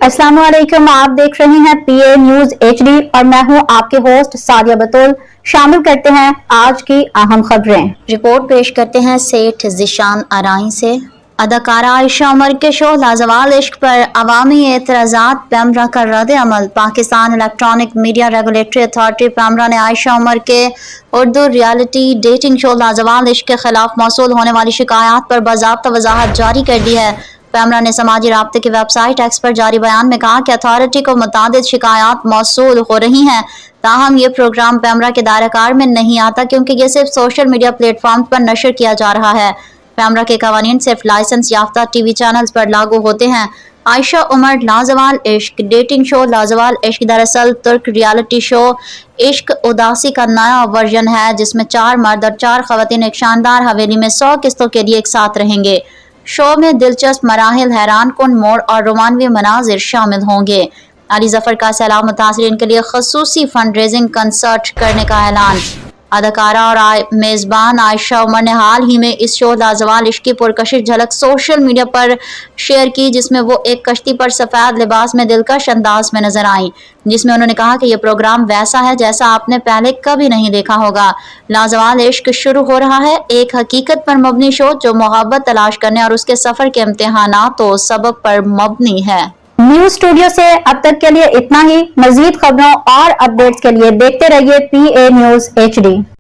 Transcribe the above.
अस्सलाम वालेकुम, आप देख रहे हैं पीए न्यूज एचडी और मैं हूं आपके होस्ट सादिया बतूल। शामिल करते हैं आज की अहम खबरें। रिपोर्ट पेश करते हैं सेठ ज़िशान आराई से। अदाकारा आयशा उमर के शो लाजवाल इश्क पर अवामी एतराज़ात, पैमरा का रद्द अमल। Pakistan electronic media regulatory authority PEMRA ने आयशा उमर के Urdu reality dating show Lazawal Ishq के खिलाफ मौसूल होने वाली शिकायत पर बाज़ाब्ता वजाहत जारी कर दी है। पैमरा ने समाजी राब्ते की वेबसाइट एक्स पर जारी बयान में कहा कि अथॉरिटी को मुतादिद शिकायत मौसूल हो रही हैं, ताहम ये प्रोग्राम पैमरा के दायराकार में नहीं आता क्योंकि ये सिर्फ सोशल मीडिया प्लेटफॉर्म पर नशर किया जा रहा है। पैमरा के कवानीन सिर्फ लाइसेंस याफ्ता टीवी चैनल्स पर लागू होते हैं। आयशा उमर लाजवाल इश्क डेटिंग शो लाजवाल इश्क दरअसल तुर्क रियलिटी शो इश्क उदासी का नया वर्जन है, जिसमें 4 मर्द और 4 खवातीन एक शानदार हवेली में 100 किस्तों के लिए एक साथ रहेंगे। शो में दिलचस्प मराहिल, हैरान कुन मोड़ और रोमानवी मनाजिर शामिल होंगे। अली जफर का सैलाब मुतासरीन के लिए खसूसी फंड रेजिंग कंसर्ट करने का ऐलान। अदाकारा और मेज़बान आयशा उमर ने हाल ही में इस शो लाजवाल इश्क की पुरकशिश झलक सोशल मीडिया पर शेयर की, जिसमें वो एक कश्ती पर सफ़ेद लिबास में दिलकश अंदाज में नजर आई, जिसमें उन्होंने कहा कि यह प्रोग्राम वैसा है जैसा आपने पहले कभी नहीं देखा होगा। लाजवाल इश्क शुरू हो रहा है एक हकीकत पर मबनी शो जो मोहब्बत तलाश करने और उसके सफ़र के इम्तिहानात और सबक पर मबनी है। न्यूज स्टूडियो से अब तक के लिए इतना ही। मजीद खबरों और अपडेट्स के लिए देखते रहिए पीए न्यूज एचडी।